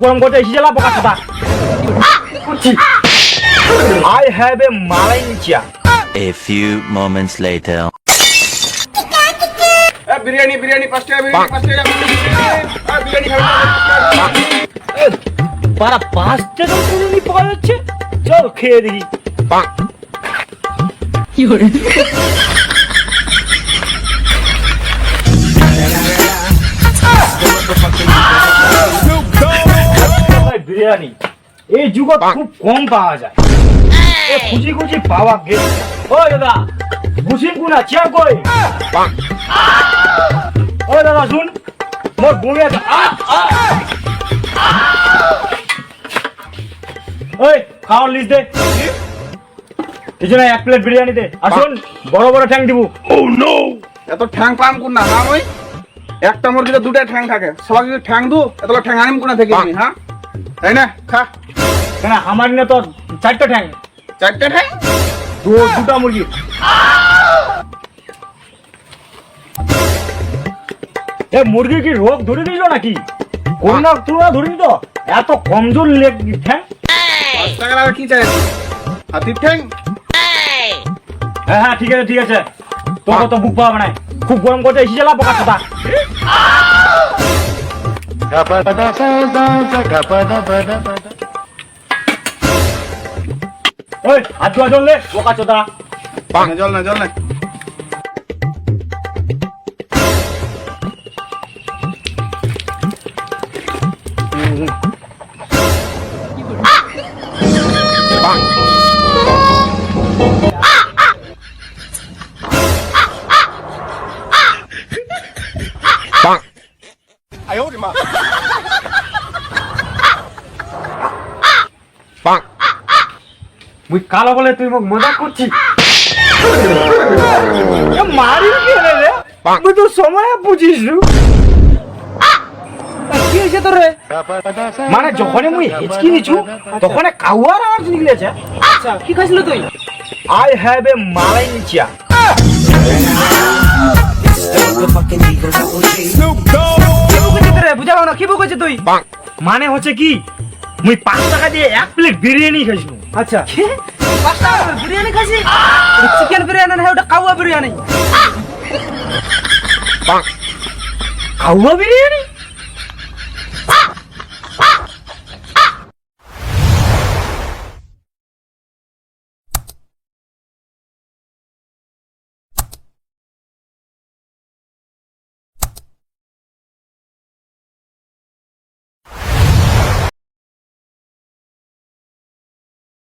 গরম করতে এসে গেলাম বোকা কথা করছি। I have a Malaysia. A few moments later. Biryani biryani 5 টাকা বিরিয়ানি 5 টাকা বিরিয়ানি পারা 5 টাকা বিরিয়ানি পাওয়া যাচ্ছে, চল খেয়ে দেখি। কি হরে বিরিয়ানি এই যুগত খুব কম পাওয়া যায়, খুঁজি খুঁজি পাওয়া গেছে। ও দাদা বুঝিম কোনা চিয়া কই? ও দাদা শুন, মোর বমি আছে। ওই খাওয়ার লিস্ট দে, এই জন্য 1 প্লেট বিরিয়ানি দে। আর শোন, বড় বড় ঠ্যাং দিব। এত ঠ্যাং পাম কোন না হ্যাঁ? ওই একটা মুরগিতে 2টা ঠ্যাং থাকে, সবাই যদি ঠ্যাং দু এতগুলো ঠ্যাং আনিম কোনা থেকে আমি? হ্যাঁ তাই না? খা। কেন আমার না তো 4টা ঠ্যাং, 4টা ঠ্যাং, দুটা মুরগি। এ মুরগি কি রোগ ধরে দিল নাকি? করোনা তুলনা ধরিনি তো, এত কমজোর লেগ ঠ্যাং। 5 টাকা আর কি চাই? হাতির ঠ্যাং। হ্যাঁ হ্যাঁ ঠিক আছে ঠিক আছে, তোকে তো বুক পাওয়া নাই। খুব গরম করতে এসে গেলাম বোকা কথা। ওই হাত ধোয়া চললে বোকা চোদা। জল না জল না। মুই কালো বলে তুই মোক মজা করছিস? মারি গেলে রে, তুই তো সময় বুঝিস নু। কি হয়েছে তোর রে? মানে যখন মুই হেঁচকি নিছু তখন কাউয়ার আওয়াজ নিকলেছে। আচ্ছা কি খাইছিল তুই? I have a Malaysia. বুঝাও না কি বুক হয়েছে তুই? মানে হচ্ছে কি, মুই 5 টাকা দিয়ে 1 প্লেট বিরিয়ানি খাইছু। আচ্ছা 5 টাকা বিরিয়ানি খাইছি? চিকেন বিরিয়ানি না, ওটা কাউয়া বিরিয়ানি। কাউয়া বিরিয়ানি?